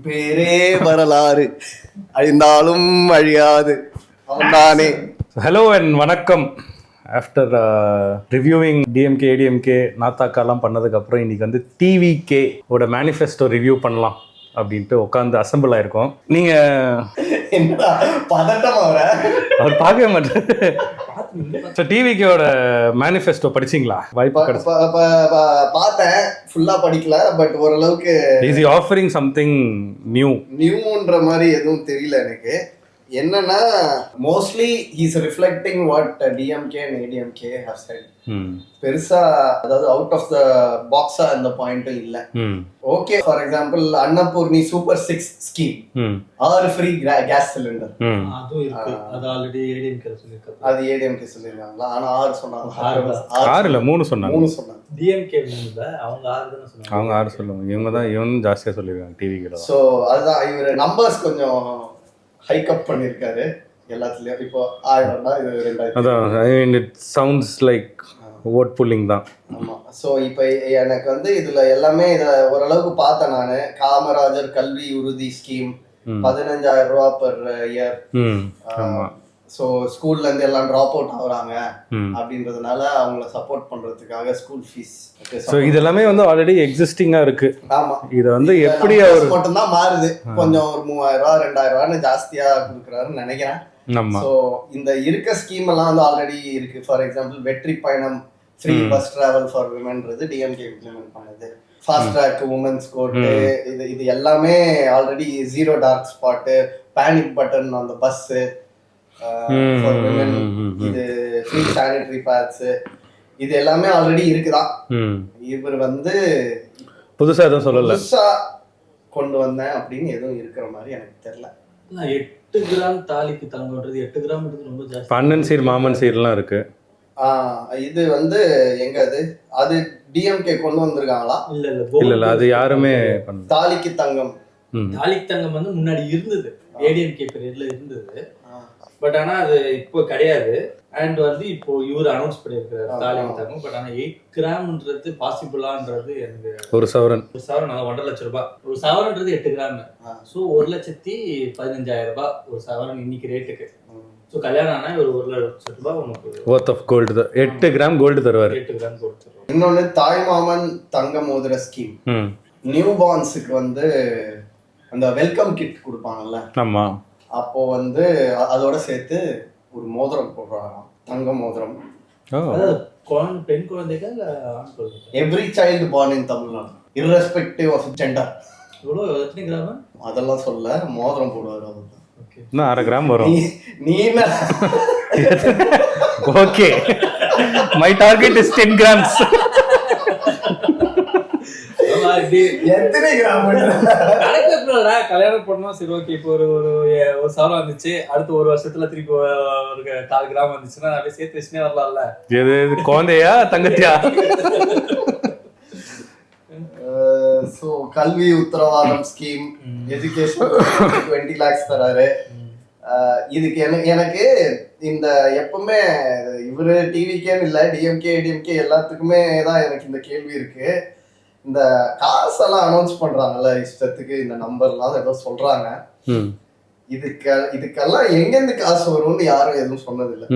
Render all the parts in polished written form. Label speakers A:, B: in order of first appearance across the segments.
A: பேரே வரலாறு அழிந்தாலும் அழியாது அவன்தானே.
B: ஹலோ அண்ட் வணக்கம். ஆஃப்டர் ரிவ்யூவிங் டிஎம்கே ஏடிஎம்கே நாத்தாக்காலாம் பண்ணதுக்கப்புறம் இன்றைக்கி வந்து டிவிகே ஓட மேனிஃபெஸ்டோ ரிவ்யூ பண்ணலாம் அப்படின்ட்டு உட்காந்து அசம்பிள் ஆயிருக்கோம். நீங்கள்
A: என்னடா பதட்டம்
B: அவர் பார்க்கவே மாட்டார். ஸோ டிவிகேவோட மேனிஃபெஸ்டோ படிச்சிங்களா? வாய்ப்பு கிடைச்சு
A: பார்த்தேன், ஃபுல்லா படிக்கல. பட் ஓரளவுக்கு
B: இஸ் ஹி ஆஃபரிங் சம்திங்
A: நியூன்ற மாதிரி எதுவும் தெரியல எனக்கு. என்னன்னா mostly he's reflecting what DMK and ADMK have said. பெருசா அதாவது அவுட் ஆஃப் த பாக்ஸா அந்த பாயிண்ட்டும் இல்ல. Okay, for example Annapoorni super 6 scheme, 6 free gas cylinder,
C: அதுவும் இருக்கு. அது ஆல்ரெடி ஏடிஎம்கே சொல்லிருக்காங்க.
A: அது ஏடிஎம்கே சொல்லிருக்காங்களா? ஆனா 6 சொன்னாங்க.
B: 6 இல்ல 3 சொன்னாங்க.
A: 3 சொன்னாங்க.
C: டிஎம்கே இல்ல, அவங்க 6 தான சொன்னாங்க.
B: அவங்க 6 சொல்லுவாங்க. இவங்க ஜாஸ்தியா சொல்லிருக்காங்க டிவிகேல.
A: சோ அதுதான் இவர் நம்பர்ஸ் கொஞ்சம் ஹைக் அப் பண்ணிருக்காரு எல்லாத்துலயும். இப்போ 1000 இது 2000.
B: அதான் I mean it sounds like vote pulling தான்.
A: ஆமா. ஸோ இப்போ எனக்கு வந்து இதுல எல்லாமே இதை ஓரளவுக்கு பார்த்தேன் நான். காமராஜர் கல்வி உறுதி ஸ்கீம் 15,000 ரூபா பெர் இயர். ஸோ ஸ்கூல்ல இருந்து எல்லாம் ட்ராப் அவுட் ஆகுறாங்க அப்படின்றதுனால அவங்கள சப்போர்ட் பண்றதுக்காக ஸ்கூல் ஃபீஸ்.
B: ஸோ இது எல்லாமே வந்து ஆல்ரெடி எக்ஸிஸ்டிங்கா இருக்கு.
A: ஆமா,
B: இது வந்து எப்படி அவர்
A: மட்டும்தான் மாறுது. கொஞ்சம் ஒரு 3,000 ரூபா 2,000 ரூபான்னு ஜாஸ்தியா கொடுக்குறாருன்னு நினைக்கிறேன். ஸோ இந்த இருக்க ஸ்கீம் எல்லாம் வந்து ஆல்ரெடி இருக்கு. ஃபார் எக்ஸாம்பிள் வெற்றி பயணம், ஃப்ரீ பஸ் டிராவல் ஃபார் விமென்றது டிஎம்கே இம்ப்ளிமெண்ட் பண்ணுது. ஃபாஸ்ட் ட்ராக், உமன்ஸ் கோர்ட்டு, இது எல்லாமே already 0 dark spot, panic button அந்த பஸ்ஸு ஃபார் விமென், இது ஃப்ரீ சானிட்டரி பேட்ஸ், இது எல்லாமே ஆல்ரெடி இருக்குதான். இவர் வந்து
B: புதுசா எதுவும் சொல்லல,
A: புதுசா கொண்டு வந்தேன் அப்படின்னு எதுவும் இருக்கிற மாதிரி எனக்கு தெரியல.
C: 8 கிராம் தாலிக்கு தங்கம்ன்றது 8 கிராம் ரொம்ப ஜாஸ்தி.
B: பன்னன் சீர் மாமன் சீர்லாம் இருக்கு.
A: இது வந்து எங்க அது டிஎம்கே கொண்டு வந்திருக்காங்களா?
C: இல்ல
B: அது யாருமே பண்ணல.
A: தாலிக்கு தங்கம்,
C: தாலிக்கு தங்கம் வந்து முன்னாடி இருந்தது, ஏடிஎம்கே பீரியட்ல இருந்தது. பட் ஆனா அது இப்போ கிடையாது. அண்ட் வந்து இப்போ இவர் அனௌன்ஸ் பண்ணியிருக்காரு தாலிக்கு தங்கம். பட் ஆனா 8 கிராம்ன்றது பாசிபிளான்றது எனக்கு
B: ஒரு சவரன்
C: அது 1.5 லட்சம் ரூபாய். ஒரு சவரன்றது 8 கிராம். ஸோ 1,15,000 ரூபாய் ஒரு சவரன் இன்னைக்கு ரேட்டுக்கு. ஸோ கல்யாணம் ஆனா ஒரு 1 லட்சம் ரூபாய் உனக்கு
B: ஒர்த் ஆஃப் கோல்டு தான். 8 கிராம் கோல்டு தருவாரு.
C: 8 கிராம் கோல்டு தருவாரு.
A: இன்னொன்னு தாய்மாமன் தங்க மோதிர ஸ்கீம். நியூ பார்ன்ஸுக்கு வந்து அந்த வெல்கம் கிட் கொடுப்பாங்கல்ல.
B: ஆமா.
A: அப்போ வந்து அதோட சேர்த்து ஒரு மோதிரம் போடுறாராம், தங்க மோதிரம்.
C: பெண் குழந்தைகள் இல்ல ஆண் குழந்தைகள்?
A: Every child born in Tamil Nadu irrespective of gender.
C: எவ்வளோ எத்தனை கிராம்
A: அதெல்லாம் சொல்ல, மோதிரம் போடுவார். அதுதான்.
B: இன்னும் 1/2 கிராம் வரும்.
A: நீ என்ன
B: okay, my target is 10 grams.
A: எத்தனை கிராம்
C: கல்யாணம் பண்ணோம். சரி, ஓகே, இப்போ ஒரு சவரம் வந்துச்சு, அடுத்த ஒரு வருஷத்துல திருப்பி ஒரு 4 கிராம் வந்துச்சுன்னா அப்படியே சேர்த்து வச்சுனே வரலாம்ல.
B: எது குழந்தையா தங்கத்தியா?
A: ஸோ கல்வி உத்தரவாதம் ஸ்கீம், எஜுகேஷன் 20 lakhs தராரு. இதுக்கு எனக்கு இந்த எப்பவுமே இவரு டிவிக்கேன்னு இல்லை, டிஎம்கே ஏடிஎம்கே எல்லாத்துக்குமே தான் எனக்கு இந்த கேள்வி இருக்கு. இந்த காசெல்லாம் அனௌன்ஸ் பண்றாங்கல்ல இஷ்டத்துக்கு, இந்த நம்பர்லாம் ஏதோ சொல்றாங்க. இதுக்கெல்லாம் எங்கேருந்து காசு வரும்னு யாரும் எதுவும் சொன்னதில்லை.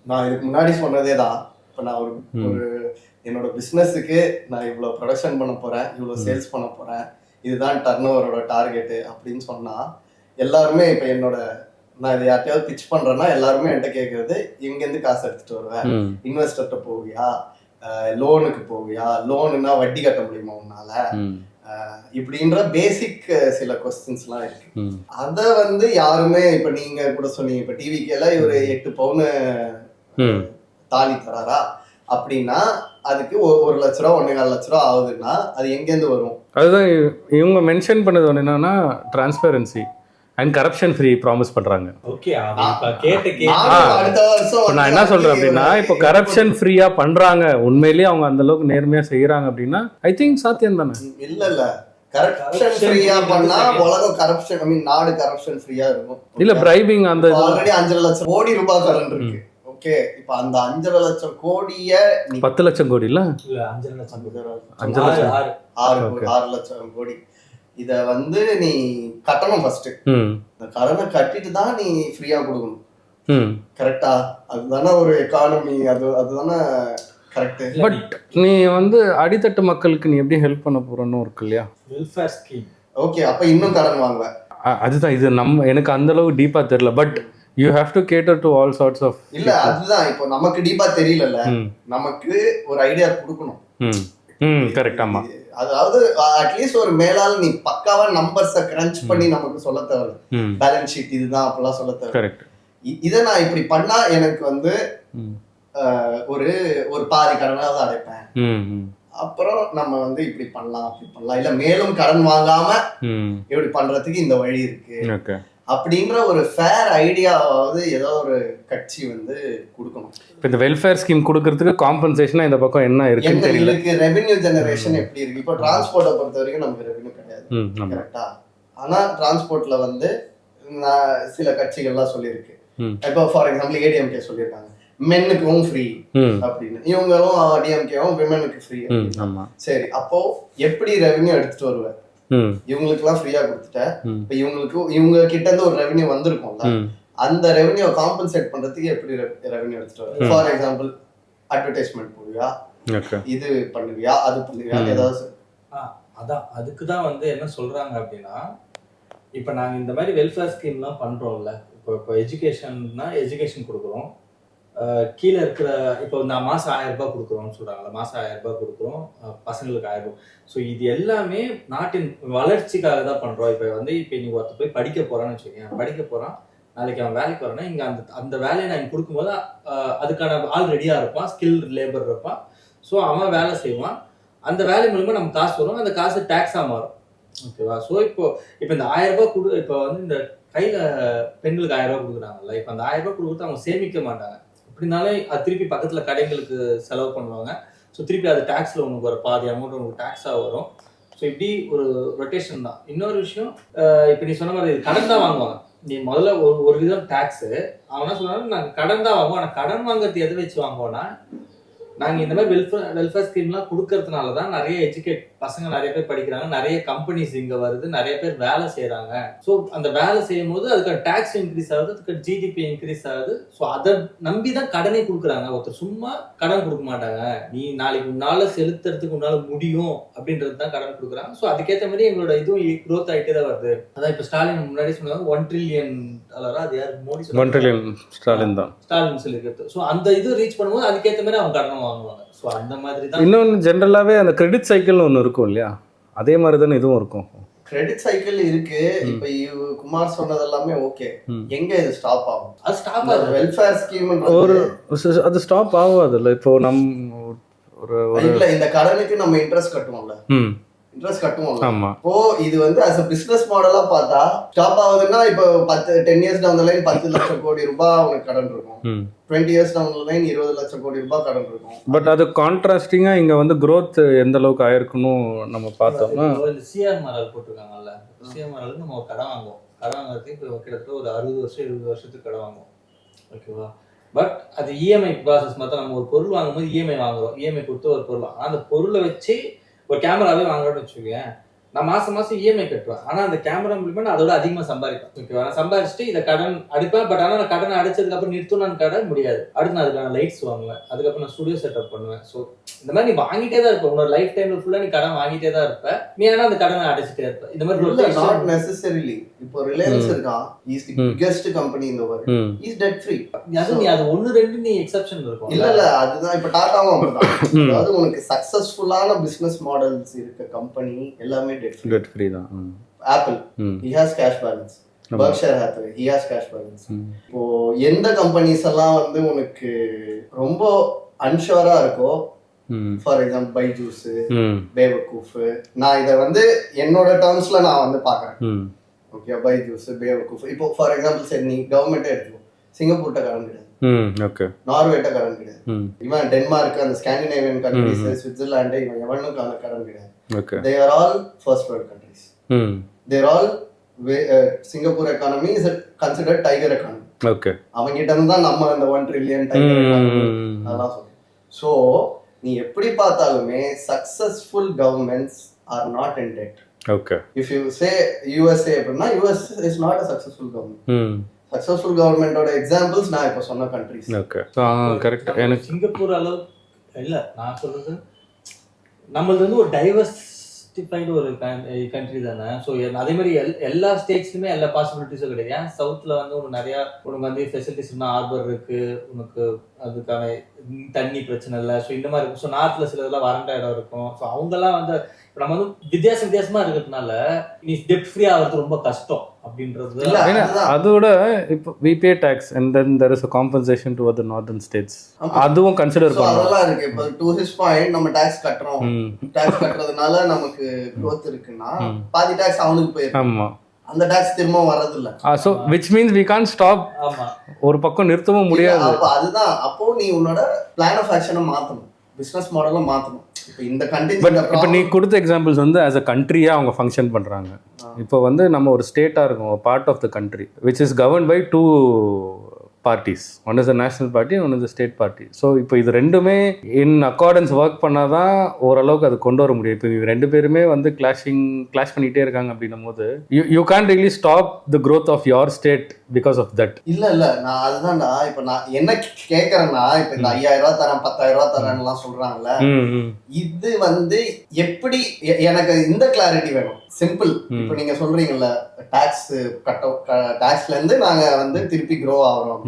A: நான் இதுக்கு முன்னாடி சொன்னதே தான். இப்போ நான் ஒரு என்னோட பிஸ்னஸுக்கு நான் இவ்வளோ ப்ரொடக்ஷன் பண்ண போறேன், இவ்வளோ சேல்ஸ் பண்ண போறேன், இதுதான் டர்ன் ஓவரோட டார்கெட்டு அப்படின்னு சொன்னா எல்லாருமே இப்போ நான் இதை யார்ட்டையாவது பிச் பண்றேன்னா எல்லாருமே என்கிட்ட கேட்கறது, எங்கேருந்து காசு எடுத்துட்டு வருவேன், இன்வெஸ்டர்கிட்ட போவியா, லோனுக்கு போவியா, லோனுன்னா வட்டி கட்ட முடியுமா உன்னால, இப்படின்ற பேசிக் சில கொஸ்டின்ஸ்லாம் இருக்கு. அத வந்து யாருமே, இப்ப நீங்க கூட சொன்னீங்க, இப்ப டிவிக்கேல இவரு 8 பவுன் தாலி தராரா அப்படின்னா அதுக்கு 1 லட்ச ரூபா 1.25 லட்ச ரூபா ஆகுதுன்னா அது எங்கேருந்து வரும்? அதுதான்
B: இவங்க மென்ஷன் பண்ணது ஒன்று என்னன்னா transparency and corruption free promise பண்றாங்க.
C: ஓகே, அடுத்த
A: வருஷம்
B: நான் என்ன சொல்றேன் அப்படின்னா, இப்போ கரப்ஷன் ஃப்ரீயா பண்றாங்க, உண்மையிலேயே அவங்க அந்த அளவுக்கு நேர்மையா செய்யறாங்க அப்படின்னா ஐ திங்க் சாத்தியம் தானே.
A: இல்ல கரப்ஷன் ஃப்ரீயா பண்ணா உலகம் கரப்ஷன், ஐ மீன் நாடு கரப்ஷன் ஃப்ரீயா இருக்கும்.
B: இல்ல பிரைபிங் அந்த
A: ஆல்ரெடி 5 லட்சம் கோடி ரூபாய் கரண்ட் இருக்கு. ஓகே, இப்ப அந்த 5 லட்சம் கோடிய
B: 10 லட்சம் கோடி இல்ல
C: 5 லட்சம்
A: 6 லட்சம் கோடி இதை வந்து நீ கட்டணும் ஃபர்ஸ்ட். இந்த கடனை கட்டிட்டு தான் நீ ஃப்ரீயா கொடுக்கணும். கரெக்டா? அதுதானே ஒரு எக்கானமி, அதுதானே கரெக்ட்.
B: பட் நீ வந்து அடித்தட்டு மக்களுக்கு நீ எப்படி ஹெல்ப் பண்ண போறன்னு இருக்கு இல்லையா?
C: Welfare scheme.
A: ஓகே, அப்ப இன்னும் கடன் வாங்குவேன்.
B: அதுதான் இது எனக்கு அந்த அளவுக்கு டீப்பா தெரியல. But you have to cater to all sorts of.
A: இல்ல அதுதான் இப்போ நமக்கு டீப்பா தெரியல, நமக்கு ஒரு ஐடியா கொடுக்கணும்.
B: கரெக்ட். ஆமா,
A: அதாவது அட்லீஸ்ட் ஒரு மேலால் நீ பக்காவா நம்பர்ஸை கிரன்ச் பண்ணி நமக்கு சொல்ல தேவை. பேலன்ஸ் ஷீட் இதுதான் அப்படிலாம் சொல்ல தேவை.
B: கரெக்ட்.
A: இதை நான் இப்படி பண்ணா எனக்கு வந்து ஒரு ஒரு பாதி கடனாவது அடைப்பேன். அப்புறம் நம்ம வந்து இப்படி பண்ணலாம் அப்படி பண்ணலாம், இல்ல மேலும் கடன் வாங்காம இப்படி பண்றதுக்கு இந்த வழி இருக்கு அப்படின்ற ஒரு ஃபேர் ஐடியாவது ஏதோ ஒரு கட்சி வந்து கொடுக்கணும்.
B: இப்போ இந்த வெல்ஃபேர் ஸ்கீம் கொடுக்கறதுக்கு காம்பன்சேஷனா இந்த பக்கம் என்ன இருக்குன்னு தெரியல.
A: இதுக்கு ரெவென்யூ ஜெனரேஷன் எப்படி இருக்கு? இப்போ டிரான்ஸ்போர்ட்டை பொறுத்த வரைக்கும் நமக்கு ரெவென்யூ கிடையாது, கரெக்டா? ஆனா டிரான்ஸ்போர்ட்ல வந்து சில கட்சிகள்லாம் சொல்லியிருக்கு. இப்போ ஃபார் எக்ஸாம்பிள் ஏடிஎம்கே சொல்லியிருக்காங்க மென்னுக்கும் ஃப்ரீ அப்படின்னு, இவங்களும் டிஎம்கேவும் விமெனுக்கு ஃப்ரீ. சரி, அப்போ எப்படி ரெவென்யூ எடுத்துட்டு வருவேன்? இவங்களுக்கு எல்லாம் ஃப்ரீயா கொடுத்துட்டேன், இப்ப இவங்க கிட்ட இருந்து ஒரு ரெவென்யூ வந்திருக்கும்ல, அந்த ரெவென்யூ காம்பன்சேட் பண்றதுக்கு எப்படி ரெவென்யூ எடுத்துட்டு வருவேன்? ஃபார் எக்ஸாம்பிள் அட்வர்டைஸ்மெண்ட் போடுவியா, இது பண்ணுவியா, அது பண்ணுவியா, ஏதாவது?
C: அதான் அதுக்குதான் வந்து என்ன சொல்றாங்க அப்படின்னா, இப்ப நாங்க இந்த மாதிரி வெல்ஃபேர் ஸ்கீம்லாம் பண்றோம்ல, இப்போ எஜுகேஷன்னா எஜுகேஷன் கொடுக்குறோம், கீழே இருக்கிற இப்போ நான் மாதம் 1000 ரூபாய் கொடுக்குறோம்னு சொல்கிறாங்களா, மாதம் 1000 ரூபாய் கொடுக்குறோம், பசங்களுக்கு 1000 ரூபாய். ஸோ இது எல்லாமே நாட்டின் வளர்ச்சிக்காக தான் பண்ணுறோம். இப்போ வந்து இப்போ நீ ஒருத்தர் போய் படிக்க போகிறான்னு வச்சுக்கோங்க, படிக்க போகிறான், நாளைக்கு அவன் வேலைக்கு வரான்னா இங்கே அந்த வேலையை நான் கொடுக்கும்போது அதுக்கான ஆள் ரெடியாக இருப்பான், ஸ்கில் லேபர் இருப்பான். ஸோ அவன் வேலை செய்வான், அந்த வேலை மூலமாக நமக்கு காசு வரும், அந்த காசு டேக்ஸாக மாறும். ஓகேவா? ஸோ இப்போ இந்த 1000 ரூபாய் இப்போ வந்து இந்த கையில் பெண்களுக்கு 1000 ரூபாய் கொடுக்குறாங்கல்ல, இப்போ அந்த 1000 ரூபாய் கொடுக்குறது அவங்க சேமிக்க மாட்டாங்க. அப்படினாலே அது திருப்பி பக்கத்தில் கடைகளுக்கு செலவு பண்ணுவாங்க. ஸோ திருப்பி அது டேக்ஸில் உனக்கு ஒரு பாதி அமௌண்ட் உனக்கு டேக்ஸாக வரும். ஸோ இப்படி ஒரு ரொட்டேஷன் தான். இன்னொரு விஷயம், இப்போ நீ சொன்ன மாதிரி கடன் தான் வாங்குவாங்க. நீ முதல்ல ஒரு விதம் டேக்ஸு, அவனா சொன்னாலும் நாங்கள் கடன் தான் வாங்குவோம். ஆனால் கடன் வாங்குறது எதை வச்சு வாங்குவோம்னா, நாங்கள் இந்த மாதிரி வெல்ஃபேர் ஸ்கீம்லாம் கொடுக்கறதுனால தான் நிறைய பசங்க நிறைய பேர் படிக்கிறாங்க, நிறைய கம்பெனிஸ் இங்கே வருது, நிறைய பேர் வேலை செய்கிறாங்க. ஸோ அந்த வேலை செய்யும் போது அதுக்கான டேக்ஸ் இன்க்ரீஸ் ஆகுது, அதுக்கு ஜிடிபி இன்க்ரீஸ் ஆகுது. ஸோ அதை நம்பி தான் கடனே கொடுக்குறாங்க. ஒருத்தர் சும்மா கடன் கொடுக்க மாட்டாங்க, நீ நாளைக்கு உன்னால செலுத்துறதுக்கு உன்னால முடியும் அப்படின்றது தான் கடன் கொடுக்குறாங்க. ஸோ அதுக்கேற்ற மாதிரி எங்களோட இதுவும் க்ரோத் ஆகிட்டே தான் வருது. அதான் இப்போ ஸ்டாலின் முன்னாடி சொன்னாங்க $1 trillion, அது யார் மோடி
B: $1 trillion ஸ்டாலின் தான்,
C: ஸ்டாலின் சொல்லியிருக்கிறது. ஸோ அந்த இது ரீச் பண்ணும்போது அதுக்கேற்ற மாதிரி அவங்க கடன் வாங்குவாங்க. ஸோ அந்த மாதிரி தான்.
B: இன்னொன்று ஜென்ரலாகவே அந்த கிரெடிட் சைக்கிள்னு ஒன்று இருக்கும் இல்லையா, அதே மாதிரி தானே இதுவும் இருக்கும்.
A: கிரெடிட் சைக்கிள் இருக்கு. இப்ப குமார் சொன்னது எல்லாமே ஓகே, எங்க இது ஸ்டாப் ஆகும்? அது ஸ்டாப் ஆகும். வெல்ஃபேர் ஸ்கீம்
B: ஒரு அது ஸ்டாப் ஆகாதுல்ல. இப்போ
A: இல்ல இந்த கடனுக்கு நம்ம இன்ட்ரெஸ்ட் கட்டுவோம்ல, இன்ட்ரெஸ்ட் கட்டுவோம். இப்போ இது வந்து as a business மாடலா பார்த்தா ஸ்டாப் ஆகுதுன்னா, இப்போ 10 years down the line 10 லட்சம் கோடி ரூபாய் உனக்கு கடன் இருக்கும், 20 years down the line 20 லட்சம் கோடி ரூபாய் கடன் இருக்கும்.
B: பட் அது கான்ட்ராஸ்டிங்கா இங்க வந்து growth எந்த அளவுக்கு ஆயிருக்கணும் நம்ம பார்த்தோம்னா,
C: சிஆர் மாரல் போட்டிருக்காங்கல்ல, சிஆர் மாரலுக்கு நம்ம ஒரு கடன் வாங்குவோம், கடன் வாங்குறதுக்கு இப்போ கிட்டத்தட்ட ஒரு 60 வருஷம் 20 வருஷத்துக்கு கடன் வாங்குவோம். ஓகேவா? பட் அது இஎம்ஐ ப்ராசஸ் மாதிரி. நம்ம ஒரு பொருள் வாங்கும்போது இஎம்ஐ வாங்குறோம், இஎம்ஐ கொடுத்து ஒரு பொருள், அந்த பொருளை வச்சு ஒரு கேமராவே வாங்குறோம்னு வச்சுக்கோங்க, நான் மாசம் இஎம்ஐ கட்டுவேன். ஆனா அந்த கேமரா மூலியமா நான் அதோட அதிகமா சம்பாதிப்பேன். ஓகேவா? நான் சம்பாதிச்சுட்டு இதை கடன் அடிப்பேன். பட் ஆனால் நான் கடனை அடிச்சதுக்கு அப்புறம் நிறுத்தணும்னு கடன் முடியாது. அடுத்து நான் அதுக்கான லைட்ஸ் வாங்குவேன், அதுக்கப்புறம் நான் ஸ்டுடியோ செட்டப் பண்ணுவேன். ஸோ இந்த மாதிரி நீ வாங்கிட்டே தான் இருப்ப, உன்னோட லைஃப் டைம்ல ஃபுல்லா நீ கடன் வாங்கிட்டே தான் இருப்ப, நீ ஆனா அந்த கடனை அடிச்சுட்டே இருப்ப. இந்த மாதிரி
A: நாட் நெசசரிலி. இப்போ ரிலையன்ஸ் இருக்கான், is the biggest company in the world, is dead free.
C: அது நீ அது 1-2 நீ எக்ஸெப்ஷன் இருக்கும்.
A: இல்ல அதுதான் இப்போ டாடாவும் அப்படிதான். அதாவது உனக்கு சக்சஸ்ஃபுல்லான பிசினஸ் மாடல்ஸ் இருக்க கம்பெனி எல்லாமே டெட் ஃப்ரீ தான். Apple, he has cash balance. Berkshire Hathaway, he has cash balance. இப்போ எந்த கம்பெனிஸ் எல்லாம் வந்து உனக்கு ரொம்ப அன்ஷூரா இருக்கோ, ஃபார் எக்ஸாம்பிள் பைஜூஸ், பேவக்கூஃப், நான் இதை வந்து என்னோட டேர்ம்ஸ்ல நான் வந்து பாக்குறேன். ஓகே, பைஜூஸ், பேவக்கூஃப். இப்போ ஃபார் எக்ஸாம்பிள் சரி நீ கவர்மெண்ட்டே எடுத்துக்கோ, சிங்கப்பூர்ட்ட கடன் கிடையாது, நார்வேட்ட கடன் கிடையாது, இவன் டென்மார்க், அந்த ஸ்காண்டினேவியன் கண்ட்ரிஸ், சுவிட்சர்லாண்டு, இவன் எவனும் கடன் கிடையாது. They are all first world countries. They are all Singapore economy is considered tiger economy. Okay. அவங்கிட்ட இருந்து தான் நம்ம அந்த 1 trillion tiger economy அதெல்லாம் சொல்றோம். So நீ எப்படி பார்த்தாலுமே successful governments are not in debt.
B: Okay.
A: If you say USA அப்படின்னா US is not a successful government. Successful கவர்மெண்டோட எக்ஸாம்பிள்ஸ் நான் இப்போ சொன்ன கண்ட்ரிஸ்.
B: ஓகே. கரெக்ட். எனக்கு
C: சிங்கப்பூர் அளவு இல்லை, நான் சொல்றது நம்மளது வந்து ஒரு டைவர்சிஃபைடு ஒரு கண்ட்ரி தானே. ஸோ அதே மாதிரி எல்லா ஸ்டேட்ஸ்லுமே எல்லா பாசிபிலிட்டிஸும் கிடையாது. ஏன் சவுத்தில் வந்து உனக்கு வந்து ஃபெசிலிட்டிஸ் ஹார்பர் இருக்கு, உனக்கு அதுக்கான தண்ணி பிரச்சனை இல்லை. ஸோ இந்த மாதிரி இருக்கும். ஸோ நார்த்தில் சில இதெல்லாம் வறண்ட இடம் இருக்கும். ஸோ அவங்கெல்லாம் வந்து நம்ம வந்து வித்தியாசமா இருக்கிறதுனால நீ டெப்ட் ஃப்ரீ ஆகிறது ரொம்ப கஷ்டம் அப்படின்றது.
B: அதோட இப்போ we pay tax and then there is a compensation to other northern states. அதுவும் கன்சிடர் பண்ணலாம்.
A: அதெல்லாம் இருக்கு. இப்போ to his point நம்ம டாக்ஸ் கட்டுறோம். டாக்ஸ் கட்டுறதுனால நமக்கு growth இருக்குன்னா பாதி டாக்ஸ் அவனுக்கு போயிருக்கு. ஆமா. அந்த டாக்ஸ் திரும்ப வரது இல்ல.
B: so which means we can't stop.
C: ஆமா.
B: ஒரு பக்கம் நிறுத்தவும் முடியாது.
A: அப்ப அதுதான். அப்போ நீ உன்னோட பிளான் ஆஃப் ஆக்ஷனை மாத்தணும், பிசினஸ் மாடலை மாத்தணும்.
B: இப்போ நீ கொடுத்த எக்ஸாம்பிள்ஸ் வந்து ஆஸ் அ கண்ட்ரியாக அவங்க ஃபங்க்ஷன் பண்ணுறாங்க. இப்போ வந்து நம்ம ஒரு ஸ்டேட்டாக இருக்கும், part of the country which is govern by 2 parties. One is the national party, one is the state party. So இப்போ இது ரெண்டுமே இன் அக்கார்டன்ஸ் ஒர்க் பண்ணால் தான் ஓரளவுக்கு அது கொண்டு வர முடியும். இப்போ இது 2 பேருமே வந்து கிளாஷ் பண்ணிகிட்டே இருக்காங்க அப்படின்னும் போது you can really stop the growth of your state because of that.
A: இல்லை நான் அதுதான்டா. இப்போ நான் என்ன கேட்குறேன்னா, இப்போ இந்த 5000 தரேன் 10,000 தரேன்லாம் சொல்கிறாங்கல்ல, இது வந்து எப்படி எனக்கு இந்த கிளாரிட்டி வேணும். சிம்பிள். இப்போ நீங்கள் சொல்கிறீங்கல்ல டாக்ஸ்லேருந்து நாங்கள் வந்து திருப்பி க்ரோ ஆகிறோம்,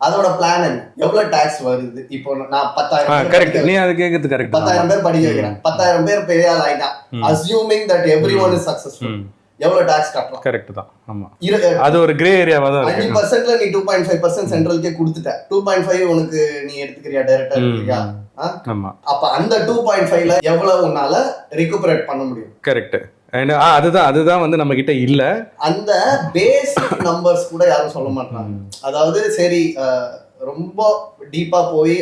A: அதோட பிளான் என்ன? எவ்வளவு டாக்ஸ் வருது? இப்போ நான் 10,000
B: கரெக்ட், நீ அது கேக்குறது கரெக்ட்.
A: 10,000 பேர் படிக்க வைக்கிறேன், 10,000 பேர் பெரிய ஆள் ஆயிட்டான். Assuming that everyone is successful, எவ்வளவு டாக்ஸ் கட்டலாம்?
B: கரெக்ட் தான். ஆமா, அது ஒரு கிரே ஏரியாவா தான் இருக்கு.
A: 5% நீ 2.5% சென்ட்ரலுக்கே கொடுத்துட்ட. 2.5 உனக்கு நீ எடுத்துக்கிறியா, டைரக்டா எடுத்துக்கிறியா? ஆமா. அப்ப அந்த 2.5ல எவ்வளவு உன்னால ரெகுபரேட் பண்ண முடியும்?
B: கரெக்ட். அதுதான் வந்து நம்ம கிட்ட இல்ல.
A: அந்த பேசிக் நம்பர்ஸ் கூட யாரும் சொல்ல மாட்டாங்க. அதாவது சரி, ரொம்ப டீப்பா போய்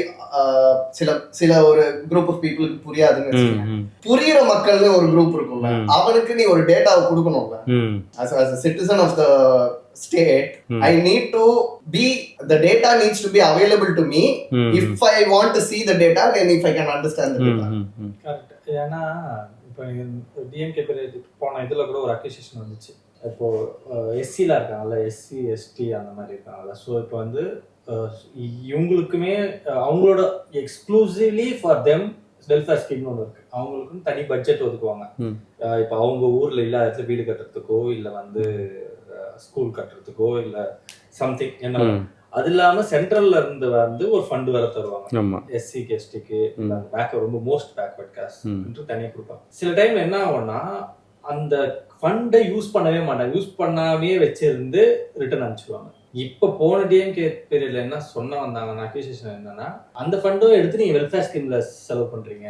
A: சில ஒரு குரூப் ஆஃப் பீப்புளுக்கு புரியாதுன்னு புரியுற மக்கள்னு ஒரு குரூப் இருக்கும்ல, அவனுக்கு நீ ஒரு டேட்டாவை கொடுக்கணும்ல. as a citizen of the state, I need to be, the data needs to be available to me if I want to see the data and if I can understand the data.
C: Correct. ஏன்னா இப்போ DMK period போன இதில் கூட ஒரு அக்யூசியேஷன் வந்துச்சு. இப்போ எஸ்சிலாம் இருக்காங்கல்ல, SC ST அந்த மாதிரி இருக்காங்கல்ல. ஸோ இப்போ வந்து இவங்களுக்குமே அவங்களோட எக்ஸ்க்ளூசிவ்லி ஃபார் தெம் வெல்ஃபேர் ஸ்கீம்னு ஒன்று இருக்கு. அவங்களுக்கும் தனி பட்ஜெட் ஒதுக்குவாங்க. இப்போ அவங்க ஊர்ல இல்லாத இடத்துல வீடு கட்டுறதுக்கோ இல்லை வந்து ஸ்கூல் கட்டுறதுக்கோ இல்லை சம்திங் என்ன. அது இல்லாம சென்ட்ரல்ல இருந்து வந்து ஒரு ஃபண்ட் வேற தருவாங்க எஸ்சிக்கு எஸ்டிக்கு ரொம்ப மோஸ்ட் பேக்வர்ட் காஸ்ட் என்று தனியாக கொடுப்பாங்க. சில டைம் என்ன ஆகும்னா அந்த ஃபண்டை யூஸ் பண்ணவே மாட்டாங்க, யூஸ் பண்ணாமே வச்சிருந்து ரிட்டர்ன் அனுப்பிச்சிடுவாங்க. இப்ப போன டிஎம்கே பீரியட்ல என்ன சொன்ன வந்தாங்கன்னா அக்யூசியேஷன் என்னன்னா, அந்த ஃபண்டும் எடுத்து நீங்க வெல்ஃபேர் ஸ்கீம்ல செலவு பண்றீங்க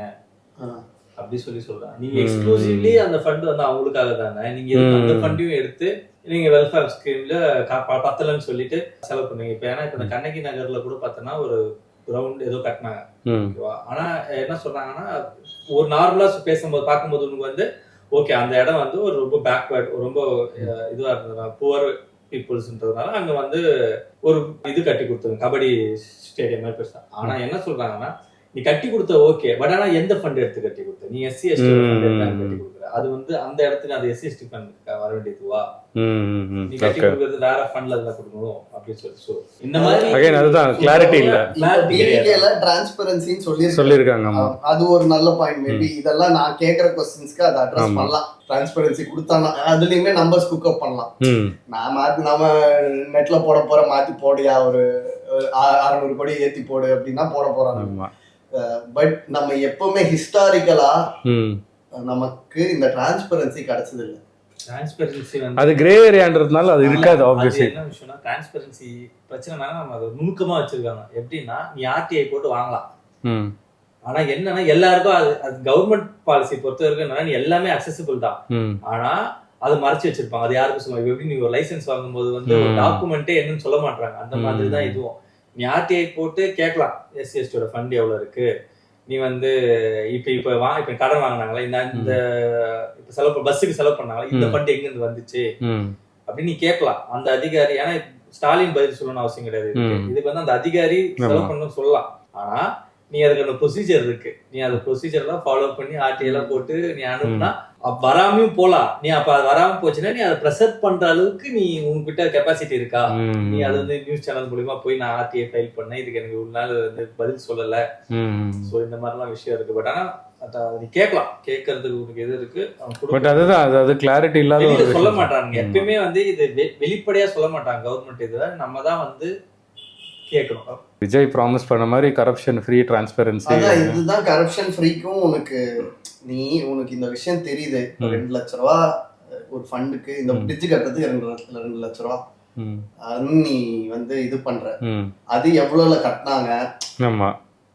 C: அப்படி சொல்றாங்க. நீங்க எக்ஸ்க்ளூசிவ்லி அந்த ஃபண்ட் வந்து அவங்களுக்காக தானே, நீங்க அந்த ஃபண்டையும் எடுத்து நீங்க வெல்ஃபேர் ஸ்கீம்ல பத்தலன்னு சொல்லிட்டு செலவு பண்ணுவீங்க. இப்ப ஏன்னா இப்ப இந்த கண்ணகி நகர்ல கூட பார்த்தோன்னா ஒரு கிரவுண்ட் ஏதோ கட்டினாங்க. ஆனா என்ன சொல்றாங்கன்னா, ஒரு நார்மலா பேசும்போது பார்க்கும்போது உனக்கு வந்து ஓகே அந்த இடம் வந்து ஒரு ரொம்ப பேக்வர்ட், ரொம்ப இதுவா இருந்ததுனால புவர் பீப்புள்ஸ்ன்றதுனால அங்க வந்து ஒரு இது கட்டி கொடுத்தாங்க, கபடி ஸ்டேடியம் மாதிரி பெருசா. ஆனா என்ன சொல்றாங்கன்னா, நீ கட்டி கொடுத்த ஓகே, பட் ஆனா எந்த ஃபண்ட் எடுத்து கட்டி கொடுத்த? நீ எஸ்சி எஸ்டி கட்டி கொடுக்குற, அது வந்து அந்த இடத்துக்கு அது எஸ்சி எஸ்டி ஃபண்ட் வர வேண்டியதுவா? நீ கட்டி கொடுக்கறது வேற ஃபண்ட்ல தான் கொடுக்கணும் அப்படின்னு சொல்லி. இந்த மாதிரி
B: அதுதான் கிளாரிட்டி இல்ல.
A: டிஎம்கேல டிரான்ஸ்பரன்சின்னு சொல்லிருக்காங்க. அது ஒரு நல்ல பாயிண்ட். மேபி இதெல்லாம் நான் கேக்குற क्वेश्चंसக்கு அதை அட்ரஸ் பண்ணலாம். டிரான்ஸ்பரன்சி கொடுத்தானா அதுலயுமே நம்பர்ஸ் குக் அப் பண்ணலாம். நம்ம நெட்ல போட மாத்தி போடியா, ஒரு 600 கோடி ஏத்தி போடு அப்படின்னா போட போறாங்க. பட் நம்ம எப்பவுமே ஹிஸ்டாரிக்கலா நமக்கு இந்த டிரான்ஸ்பரன்சி கிடைச்சது இல்ல. டிரான்ஸ்பரன்சி வந்து
B: அது கிரே ஏரியான்றதுனால அது இருக்காது. ஆப்வியஸ்லி
C: என்ன விஷயம்னா, டிரான்ஸ்பரன்சி பிரச்சனைனா நம்ம அதை நுணுக்கமா வச்சிருக்காங்க. எப்படின்னா, நீ ஆர்டிஐ போட்டு வாங்கலாம். ஆனா என்னன்னா எல்லாருக்கும் அது கவர்மெண்ட் பாலிசி பொறுத்த வரைக்கும் என்னன்னா, நீ எல்லாமே அக்சசிபிள் தான். ஆனா அது மறைச்சு வச்சிருப்பாங்க, அது யாருக்கும் சொல்லுவாங்க. எப்படி நீ ஒரு லைசன்ஸ் வாங்கும்போது வந்து ஒரு டாக்குமெண்ட்டே என்னன்னு சொல்ல மாட்டாங்க, அந்த மாதிரி தான் இதுவும். நீ ஆர்டிஐ போட்டு கேட்கலாம், எஸ்சி எஸ்டியோட ஃபண்ட் எவ்வளவு இருக்கு, நீ வந்து இப்ப கடன் வாங்கினாங்களா, இந்த இப்ப செலவு பஸ்ஸுக்கு செலவு பண்ணாங்களா, இந்த ஃபண்ட் எங்க இருந்து வந்துச்சு அப்படின்னு நீ கேட்கலாம் அந்த அதிகாரி. ஏன்னா ஸ்டாலின் பதில் சொல்லணும்னு அவசியம் கிடையாது. இதுக்கு வந்து அந்த அதிகாரி செலவு பண்ணணும்னு சொல்லலாம். ஆனா நீ அதுக்கான ப்ரொசீஜர் இருக்கு, நீ அந்த ப்ரொசீஜர் எல்லாம் ஃபாலோ பண்ணி ஆர்டி எல்லாம் போட்டு நீ அனுப்புனா வராமையும் போலாம். நீ அப்ப அது வராம போச்சுன்னா நீ அதை ப்ரெசென்ட் பண்ற அளவுக்கு நீ உங்ககிட்ட கெப்பாசிட்டி இருக்கா? நீ அது வந்து நியூஸ் சேனல் மூலியமா போய் நான் ஆர்டிஐ ஃபைல் பண்ணேன், இதுக்கு எனக்கு ஒரு நாள் வந்து பதில் சொல்லல. சோ இந்த மாதிரிலாம் விஷயம் இருக்கு. பட் ஆனா நீ கேட்கலாம், கேட்கறதுக்கு உனக்கு எது இருக்கு.
B: பட் அதுதான் அது கிளாரிட்டி இல்லாத
C: சொல்ல மாட்டாங்க எப்பயுமே வந்து இது வெளிப்படையா சொல்ல மாட்டாங்க கவர்மெண்ட். இதுல நம்ம தான் வந்து கேட்கணும்.
B: விஜய் ப்ராமிஸ் பண்ண மாதிரி கரப்ஷன் ஃப்ரீ டிரான்ஸ்பரன்சி,
A: அதான் இதுதான் கரப்ஷன் ஃப்ரீக்கும். உனக்கு இந்த விஷயம் தெரியுது, 2 லட்ச ரூபா ஒரு ஃபண்டுக்கு இந்த பிரிட்ஜ் கட்டுறதுக்கு 2 லட்ச ரூபா அது நீ வந்து இது பண்ற, அது எவ்வளவுல கட்டினாங்க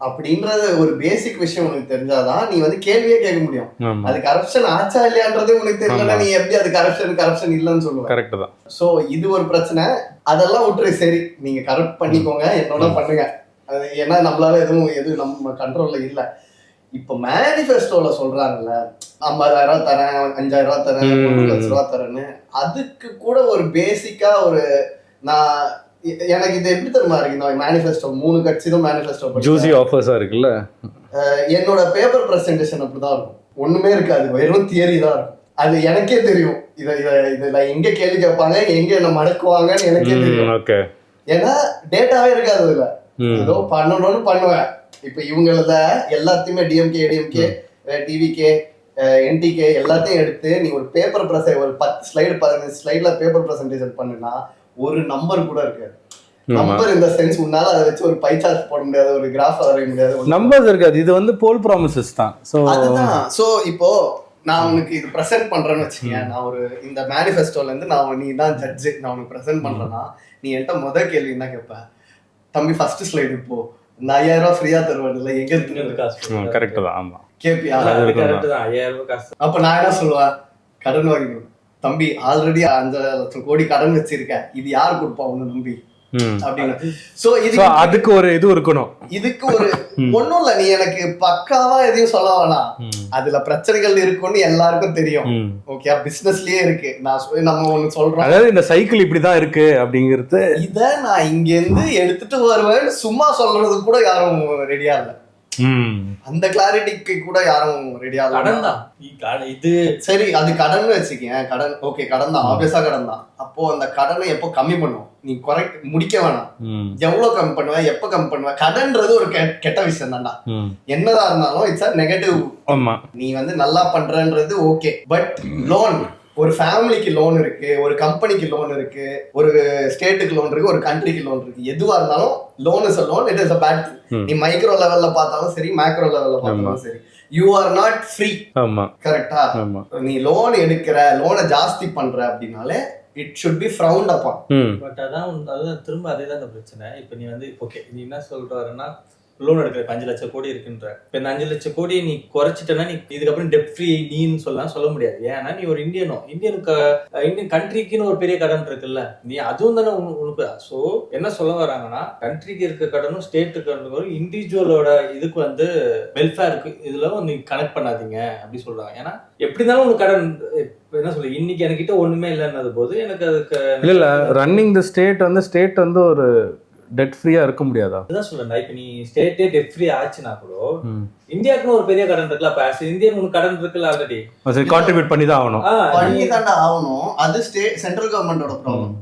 A: அப்படின்றது ஒரு பேசிக் விஷயம் உனக்கு தெரிஞ்சாதான் நீ வந்து கேள்வியே கேட்க முடியும். அது கரப்ஷன் ஆச்சா இல்லையான்றது உனக்கு தெரியலன்னா நீ எப்படி அது கரப்ஷன் இல்லைன்னு சொல்லுவ?
B: கரெக்ட் தான்.
A: சோ இது ஒரு பிரச்சனை. அதெல்லாம் விட்டுரு, சரி நீங்க கரெக்ட் பண்ணிக்கோங்க, என்னோட பண்ணுங்க. அது ஏன்னா நம்மளால எதுவும் நம்ம கண்ட்ரோல்ல இல்ல. இப்ப மேனிஃபெஸ்டோல சொல்றாங்கல்ல 50,000 தரேன், 5,000 தரேன், 1 லட்ச ரூபா தரேன்னு, அதுக்கு கூட ஒரு பேசிக்கா ஒரு நான் எனக்கு இது எப்படி தெரியுமா இருக்கு, இந்த மேனிஃபெஸ்டோ 3 கட்சி தான் மேனிஃபெஸ்டோ
B: ஜூசி ஆஃபர்ஸா இருக்குல்ல.
A: என்னோட பேப்பர் பிரசன்டேஷன் அப்படிதான் இருக்கும், ஒண்ணுமே இருக்காது, வெறும் தியரி தான் இருக்கும். அது எனக்கே தெரியும், இதுல எங்க கேள்வி கேட்பாங்க, எங்க என்ன மடக்குவாங்கன்னு எனக்கே தெரியும். ஏன்னா டேட்டாவே இருக்காது அதுல. ஏதோ பண்ணணும்னு பண்ணுவேன். இப்ப இவங்கள எல்லாத்தையுமே டிஎம்கே, ஏடிஎம்கே, டிவிகே, என்டிகே எல்லாத்தையும் எடுத்து நீ ஒரு பேப்பர் ஒரு 10 ஸ்லைடு 15 ஸ்லைட்ல பேப்பர் பிரசன்டேஷன் பண்ணுனா ஒரு நம்பர் கூட இருக்காது. நம்பர் இந்த சென்ஸ் உன்னால அதை வச்சு ஒரு பை சார்ட் போட முடியாது, ஒரு கிராஃப் வரைய முடியாது,
B: நம்பர்ஸ் இருக்காது. இது வந்து போல் ப்ராமிசஸ் தான்.
A: அதுதான். சோ இப்போ நான் உனக்கு இது ப்ரெசென்ட் பண்றேன்னு வச்சுக்கீங்க, நான் ஒரு இந்த மேனிஃபெஸ்டோல இருந்து நீ தான் ஜட்ஜு, நான் உனக்கு ப்ரெசென்ட் பண்றேன்னா நீ என்கிட்ட முதல் கேள்வி என்ன கேட்ப, தம்பி ஃபர்ஸ்ட் ஸ்லைடு இப்போ இந்த 5,000 ரூபாய் ஃப்ரீயா தருவாங்க இல்ல, எங்க இருந்து காசு?
B: கரெக்ட் தான். ஆமா
A: கேப்பியா?
C: கரெக்ட் தான். 5,000 ரூபாய் காசு. அப்ப
A: நான் என்ன சொல்லுவேன், கடன் வாங்கிக்கணும் தம்பி, ஆல்ரெடி 5 லட்சம் கோடி கடன் வச்சிருக்க, இது யார் கொடுப்பா உன்னை நம்பி அப்படின்னு. சோ
B: அதுக்கு ஒரு இது இருக்கணும்,
A: இதுக்கு ஒரு ஒண்ணும் இல்ல, நீ எனக்கு பக்காவா எதையும் சொல்ல வேணாம், அதுல பிரச்சனைகள் இருக்குன்னு எல்லாருக்கும் தெரியும். ஓகே, பிசினஸ்லயே இருக்கு. நம்ம ஒண்ணு சொல்றோம்,
B: அதாவது இந்த சைக்கிள் இப்படிதான் இருக்கு அப்படிங்கிறது.
A: இத நான் இங்க இருந்து எடுத்துட்டு வருவேன் சும்மா சொல்றது கூட யாரும் ரெடியா இல்ல. அந்த கிளாரிட்டிக்கு கூட யாரும் ரெடியா இல்ல.
C: இது சரி,
A: அது கடன் வச்சுக்கேன், கடன் ஓகே, கடன் தான், ஆப்வியஸா கடன் தான். அப்போ அந்த கடனை எப்போ கம்மி பண்ணுவோம், நீ முடிக்க வேணாம், எவ்வளவு கம்மி பண்ணுவ, எப்ப கம்மி பண்ணுவ. கடன்றது ஒரு கெட்ட விஷயம் தான்டா, என்னதான் இருந்தாலும் இட்ஸ் அ நெகட்டிவ். நீ வந்து நல்லா பண்றன்றது ஓகே, பட் லோன், ஒரு ஃபேமிலிக்கு லோன் இருக்கு, ஒரு கம்பெனிக்கு லோன் இருக்கு, ஒரு ஸ்டேட்டுக்கு லோன் இருக்கு, ஒரு கண்ட்ரிக்கு லோன் இருக்கு. எதுவா இருந்தாலும் loan is a loan, it is a bad thing. நீ மைக்ரோ லெவல்ல பார்த்தாலும் சரி, மேக்ரோ லெவல்ல பார்த்தாலும் சரி, யூ ஆர் நாட் ஃப்ரீ. கரெக்டா? நீ லோன் எடுக்கிற, லோனை ஜாஸ்தி பண்ற அப்படின்னாலே it should be frowned upon.
C: But அதான் திரும்ப அதே தான் பிரச்சனை. இப்ப நீ வந்து ஓகே, நீ என்ன சொல்றாருன்னா லோன் எடுக்கிற 5 லட்சம் கோடி இருக்குன்ற, இப்ப இந்த 5 லட்சம் கோடியை நீ குறைச்சிட்டனா நீ இதுக்கப்புறம் டெப்ட் ஃப்ரீ நீன்னு சொல்ல முடியாது. ஏன்னா நீ ஒரு இந்தியன் கண்ட்ரிக்குன்னு ஒரு பெரிய கடன் இருக்குல்ல, நீ அதுவும் தானே உனக்கு. ஸோ என்ன சொல்ல வராங்கன்னா, கண்ட்ரிக்கு இருக்க கடனும் ஸ்டேட்டுக்கு கடனும் இண்டிவிஜுவலோட இதுக்கு வந்து வெல்ஃபேருக்கு இதுல நீ கனெக்ட் பண்ணாதீங்க அப்படி சொல்றாங்க. ஏன்னா எப்படி இருந்தாலும் உனக்கு கடன் என்ன சொல்ல, இன்னைக்கு என்கிட்ட ஒண்ணுமே இல்லைன்னது போது எனக்கு அதுக்கு
B: இல்ல ரன்னிங் தி ஸ்டேட் வந்து ஒரு டெட் ஃப்ரீயா இருக்க முடியாதா?
C: அதான் சொல்றேன். இப்ப நீ ஸ்டேட்டே டெட் ஃப்ரீ ஆச்சுன்னா கூட இந்தியாவுக்கு ஒரு பெரிய கடன் இருக்குல்ல. அப்ப இந்தியன் உனக்கு கடன் இருக்குல்ல, ஆல்ரெடி
B: கான்ட்ரிபியூட் பண்ணி தான் ஆகணும்.
A: அது சென்ட்ரல் கவர்மெண்டோட ப்ராப்ளம்.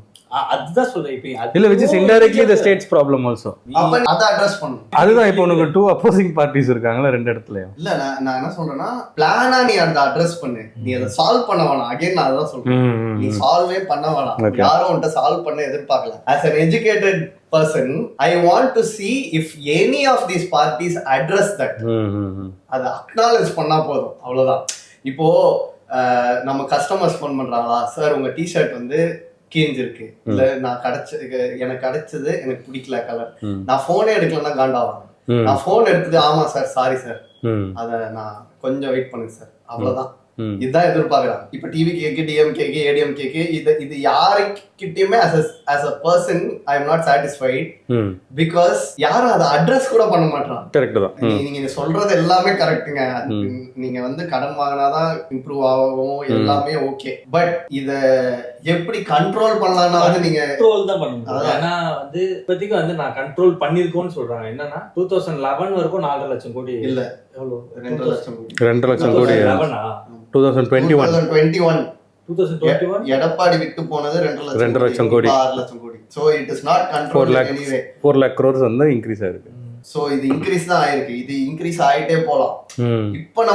C: அதுதான் சொல்றேன். இப்ப
B: இல்ல which is indirectly the state's problem also.
A: அப்ப அத அட்ரஸ் பண்ணனும்.
B: அதுதான் இப்போ உனக்கு 2 opposing parties இருக்காங்கல ரெண்டு இடத்துலயும்.
A: இல்ல நான் என்ன சொல்றேன்னா, பிளானா நீ அத அட்ரஸ் பண்ணு, நீ அத சால்வ் பண்ண வேணாம். அகைன் நான் அதான் சொல்றேன், நீ சால்வே பண்ண வேணாம். யாரும் உன்கிட்ட சால்வ் பண்ண எதிர்பார்க்கல. as an educated person I want to see if any of these parties address that. அத acknowledge பண்ணா போதும், அவ்வளவுதான். இப்போ நம்ம கஸ்டமர்ஸ் ஃபோன் பண்றாங்களா, சார் உங்க டி-ஷர்ட் வந்து கிழிஞ்சிருக்கு, இல்ல நான் எனக்கு கிடைச்சது எனக்கு பிடிக்கல கலர், நான் போனே எடுக்கலன்னா காண்டாவாங்க. நான் போன் எடுத்துட்டு ஆமா சார் சாரி சார், அத நான் கொஞ்சம் வெயிட் பண்ணுங்க சார், அவ்வளவுதான். இதுதான் எதிர்பார்க்கறாங்க. இப்ப டிவி கேக்கு, டிஎம்கேக்கு, ஏடிஎம்கேக்கு இது யாருக்கிட்டயுமே as a person I am not satisfied because யாரும் அதை அட்ரஸ் கூட பண்ண மாட்டாங்க.
B: கரெக்ட் தான்.
A: நீங்க சொல்றது எல்லாமே கரெக்ட்டுங்க. நீங்க வந்து கடன் வாங்கினாதான் இம்ப்ரூவ் ஆகும், எல்லாமே ஓகே. பட் இத எப்படி கண்ட்ரோல் பண்ணலாம்னா நீங்க
C: கண்ட்ரோல் தான் பண்ண முடியும். ஏன்னா வந்து இப்போதைக்கு வந்து நான் கண்ட்ரோல் பண்ணிருக்கோம்னு சொல்றாங்க. என்னன்னா 2011 வரைக்கும் 4.5 லட்சம் கோடி
A: இல்ல,
C: எவ்வளவு
A: 2 லட்சம் கோடி
B: 2 லட்சம் கோடி
C: 2021
A: எடப்பாடி விட்டு போனது 2 லட்சம் கோடி 6 லட்சம் கோடி. So it is not control anyway.
B: 4 lakh crores வந்து இன்க்ரீஸ் ஆயிருக்கு.
A: சோ இது இன்க்ரீஸ் தான் ஆயிருக்கு. இது இன்க்ரீஸ் ஆயிட்டே போலாம். இப்ப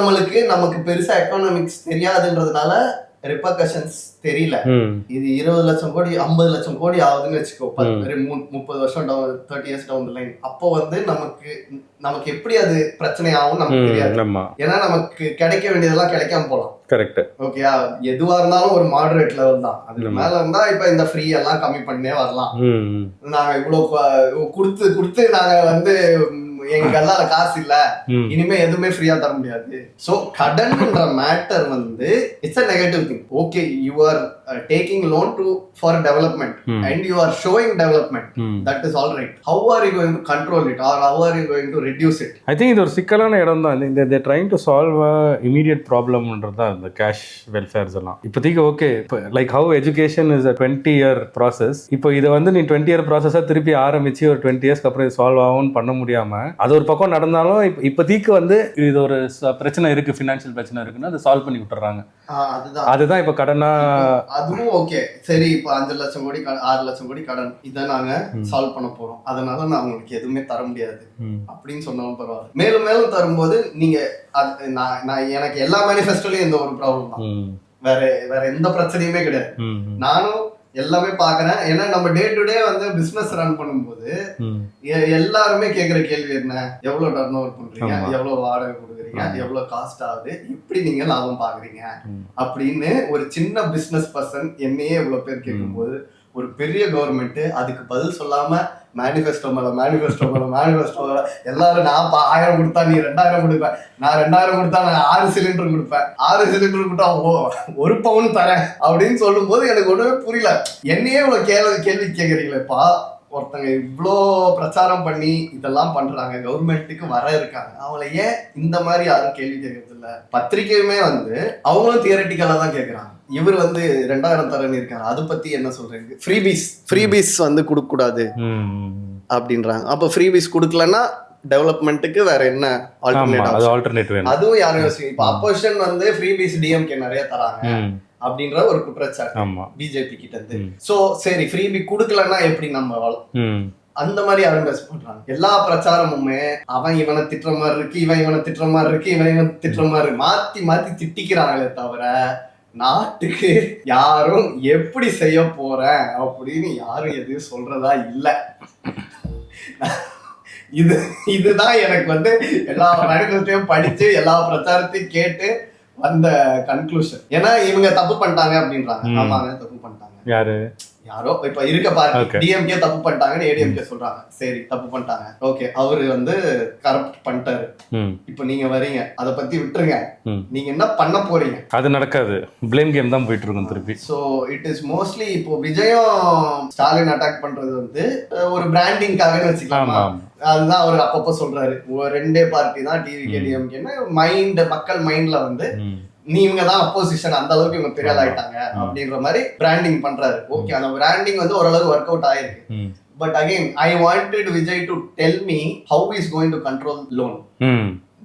A: நமக்கு பெருசா எக்கனாமிக்ஸ் தெரியாதுன்றதுனால ரிப்பர்கஷன்ஸ் தெரியல. இது 20 லட்சம் கோடி 50 லட்சம் கோடி ஆகுதுன்னு வச்சுக்கோ, 30 வருஷம் 30 இயர்ஸ் டவுன் தி லைன். அப்போ வந்து நமக்கு எப்படி அது பிரச்சனை ஆகும் நமக்கு தெரியாது. ஏன்னா நமக்கு கிடைக்க வேண்டியதெல்லாம் கிடைக்காம போலாம்.
B: கரெக்ட்.
A: ஓகேயா, எதுவா இருந்தாலும் ஒரு மாடரேட் லெவல் தான். அதுக்கு மேல இருந்தா இப்ப இந்த ஃப்ரீ எல்லாம் கம்மி பண்ணே வரலாம். நாங்க இவ்வளவு கொடுத்து நாங்க வந்து எங்க கல்லால காசு இல்ல, இனிமே எதுவுமே ஃப்ரீயா தர முடியாது. சோ கடன்ன்ற மேட்டர் வந்து it's a negative thing. Okay, you are taking loan for development and you are showing development. That is all right. How are you going to control it or how are you going to reduce it?
B: I think இது ஒரு சிக்கலான இடம் தான். இந்த they trying to solve immediate ப்ராப்ளம்ன்றது தான் இந்த cash welfares எல்லாம். இப்போதைக்கு okay, like how education is a 20-year process. இப்போ இதை வந்து நீ 20-year ப்ராசஸாக திருப்பி ஆரம்பிச்சு ஒரு 20 இயர்ஸ்க்கு அப்புறம் இது சால்வ் ஆகும்னு பண்ண முடியாம அது ஒரு பக்கம் நடந்தாலும் இப்போதைக்கு வந்து இது ஒரு பிரச்சனை இருக்கு, ஃபினான்ஷியல் பிரச்சனை இருக்குன்னா அதை சால்வ் பண்ணி விட்டுறாங்க. அதுதான் இப்போ கடனா.
A: அதுவும் ஓகே, சரி, இப்போ 5 லட்சம் கோடி 6 லட்சம் கோடி கடன், இதை நாங்க சால்வ் பண்ண போறோம், அதனால நான் உங்களுக்கு எதுவுமே தர முடியாது அப்படின்னு சொன்னாலும் பரவாயில்ல. மேலும் மேலும் தரும்போது நீங்க நான் எனக்கு எல்லா மேனிஃபெஸ்டோலயும் இந்த ஒரு ப்ராப்ளம் தான். வேற எந்த பிரச்சனையுமே கிடையாது. நானும் எல்லாமே பாக்குறேன். ஏன்னா நம்ம டே டு டே வந்து பிசினஸ் ரன் பண்ணும்போது எல்லாருமே கேக்குற கேள்வி என்ன, எவ்வளவு டர்ன் ஓவர் பண்றீங்க, எவ்வளவு வாடகை கொடுக்குறீங்க, எவ்வளவு காஸ்ட் ஆகுது, இப்படி நீங்க லாபம் பாக்குறீங்க அப்படின்னு ஒரு சின்ன பிசினஸ் பர்சன் என்னையே இவ்வளவு பேர் கேட்கும்போது ஒரு பெரிய கவர்மெண்ட் அதுக்கு பதில் சொல்லாம மேனிஃபெஸ்டோ மேல எல்லாரும் நான் 1000 கொடுத்தா நீ 2000 கொடுப்பேன், நான் 2000 கொடுத்தா நான் 6 சிலிண்டர் கொடுப்பேன், 6 சிலிண்டர் கொடுத்தா 1 பவுன் தரேன் அப்படின்னு சொல்லும் போது எனக்கு ஒண்ணுமே புரியல. என்னையே இவ்வளவு கேள்வி கேட்கறீங்களேப்பா. ஒருத்தங்க இவ்வளோ பிரச்சாரம் பண்ணி இதெல்லாம் பண்றாங்க, கவர்மெண்ட்டுக்கு வர இருக்காங்க, அவங்கள ஏன் இந்த மாதிரி யாரும் கேள்வி கேட்கறது இல்ல? பத்திரிகையுமே வந்து அவங்களும் தியரட்டிக்கலா தான் கேட்கறாங்க. இவர் வந்து 2000 தரன்னு இருக்காரு, அதை பத்தி என்ன சொல்றீங்க? ஃப்ரீபீஸ் வந்து கொடுக்க கூடாது அப்படின்றாங்க. அப்ப ஃப்ரீபீஸ் கொடுக்கலன்னா டெவலப்மெண்ட்டுக்கு வேற என்ன ஆல்டர்னேட்டிவ்? அதுவும் யாரும் யோசிக்கும். இப்ப அப்போசிஷன் வந்து ஃப்ரீபீஸ் டிஎம்கே நிறைய தராங்க அப்படின்ற ஒரு குற்றச்சாட்டு பிஜேபி கிட்ட இருந்து. சோ சரி, ஃப்ரீபி குடுக்கலன்னா எப்படி நம்ம அந்த மாதிரி யாரும் பேச பண்றாங்க. எல்லா பிரச்சாரமுமே அவன் இவனை திட்டுற மாதிரி இருக்கு, இவன் இவனை திட்டுற மாதிரி இருக்கு, இவன் திட்டுற மாதிரி இருக்கு, மாத்தி மாத்தி திட்டிக்கிறாங்களே தவிர நாட்டுக்கு யாரும் எப்படி செய்ய போறேன் அப்படின்னு யாரும் எதுவும் சொல்றதா இல்ல. இதுதான் எனக்கு வந்து எல்லா மேனிஃபெஸ்டோவையும் படிச்சு எல்லா பிரச்சாரத்தையும் கேட்டு அந்த கன்க்ளூஷன். ஏன்னா இவங்க தப்பு பண்ணிட்டாங்க அப்படின்றாங்க. ஆமாங்க, தப்பு பண்ணிட்டாங்க. யாரோ இப்ப இருக்க பாருங்க, டிஎம்கே தப்பு பண்ணிட்டாங்கன்னு ஏடிஎம்கே சொல்றாங்க. சரி, தப்பு பண்ணிட்டாங்க, ஓகே, அவரு வந்து கரப்ட் பண்ணிட்டாரு, இப்ப நீங்க வரீங்க, அதை பத்தி விட்டுருங்க, நீங்க என்ன பண்ண போறீங்க? அது நடக்காது, பிளேம் கேம் தான் போயிட்டு இருக்கும் திருப்பி. சோ இட் இஸ் மோஸ்ட்லி இப்போ விஜயம் ஸ்டாலின் அட்டாக் பண்றது வந்து ஒரு பிராண்டிங்காக வச்சுக்கலாம். அதுதான் அவர் அப்பப்போ சொல்றாரு, 2 பார்ட்டி தான் டிவிகே டிஎம்கேன்னு மக்கள் மைண்ட்ல வந்து நீங்க தான் அப்போசிஷன், அந்த அளவுக்கு இவங்க பெரிய ஆள் ஆயிட்டாங்க அப்படின்ற மாதிரி பிராண்டிங் பண்றாரு. ஓகே, அந்த பிராண்டிங் வந்து ஓரளவு ஒர்க் அவுட் ஆயிருக்கு. But again I wanted Vijay to tell me how is going to control loan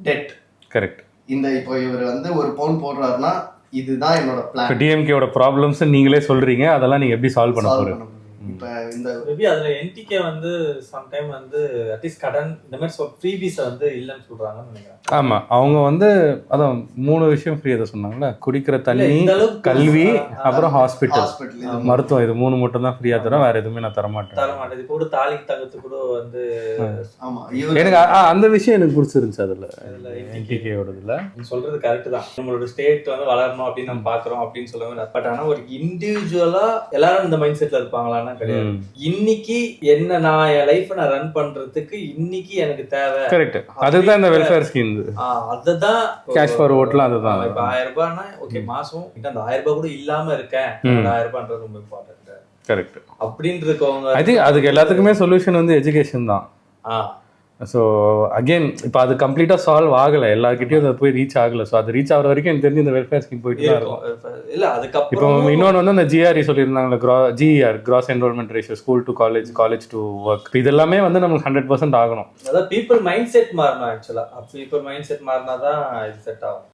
A: debt. Correct. இந்த இப்போ இவர் வந்து 1 பவுண்ட் போடுறாருன்னா இதுதான் என்னோட பிளான். டிஎம்கேவோட ப்ராப்ளம்ஸ் நீங்களே சொல்றீங்க, அதெல்லாம் நீங்க எப்படி சால்வ் பண்ண போறீங்க? இப்ப இந்த மேபி அதுல என்டிகே வந்து சம் டைம் வந்து அட்லீஸ்ட் கடன் இந்த மாதிரி ஃப்ரீபீஸ் வந்து இல்லன்னு சொல்றாங்கன்னு நினைக்கிறேன். ஆமா, அவங்க வந்து அதான் 3 விஷயம் ஃப்ரீ அதை சொன்னாங்கல்ல, குடிக்கிற தண்ணி, கல்வி, அப்புறம் ஹாஸ்பிட்டல் மருத்துவம், இது 3 மட்டும் தான் ஃப்ரீயா தரோம், வேற எதுவுமே நான் தர மாட்டேன். இது கூட தாலி தங்கத்து கூட வந்து எனக்கு அந்த விஷயம் எனக்கு பிடிச்சிருந்துச்சு. அதுல என்டிகேயோடதுல நீங்க சொல்றது கரெக்ட் தான். நம்மளோட ஸ்டேட் வந்து வளரணும் அப்படின்னு நம்ம பாக்குறோம் அப்படின்னு சொல்லுவாங்க. பட் ஆனா ஒரு இண்டிவிஜுவலா எல்லாரும் இந்த மைண்ட் செட்ல இருப்பாங்களான்னு
C: அதெல்லாம் கிடையாது. இன்னைக்கு என்ன நான் என் லைஃப் நான் ரன் பண்றதுக்கு இன்னைக்கு எனக்கு தேவை.
B: கரெக்ட். அதுதான் இந்த வெல்ஃபேர் ஸ்கீம்.
C: அதுதான்
B: கேஷ் ஃபார் ஓட்லாம் அதுதான்.
C: இப்ப 1000 ரூபாய்னா ஓகே, மாசம் அந்த 1000 ரூபாய் கூட இல்லாம இருக்கேன், 1000 ரூபாய்ன்றது ரொம்ப இம்பார்ட்டன்ட்.
B: கரெக்ட்.
C: அப்படின்னு இருக்கவங்க
B: ஐ திங்க் அதுக்கு எல்லாத்துக்குமே சொல்யூஷன் வந்து எஜுகேஷன் தான். ஸோ அகெயின் இப்போ அது கம்ப்ளீட்டாக சால்வ் ஆகலை, எல்லாருக்கிட்டையும் அதை போய் ரீச் ஆகலை. ஸோ அது ரீச் ஆகிற வரைக்கும் எனக்கு தெரிஞ்சு இந்த வெல்ஃபேர் ஸ்கீம் போயிட்டு தான் இருக்கும்.
C: இல்லை அதுக்கப்புறம்
B: இப்போ இன்னொன்று வந்து அந்த ஜிஆர்இ சொல்லியிருந்தாங்களே, GR gross enrolment ratio, school to college, college to work, இதெல்லாமே வந்து நமக்கு 100% ஆகணும்.
C: அதாவது பீப்புள் மைண்ட் செட் மாறணும். ஆக்சுவலாக பீப்புள் மைண்ட் செட் மாறினா தான் இது செட் ஆகும்.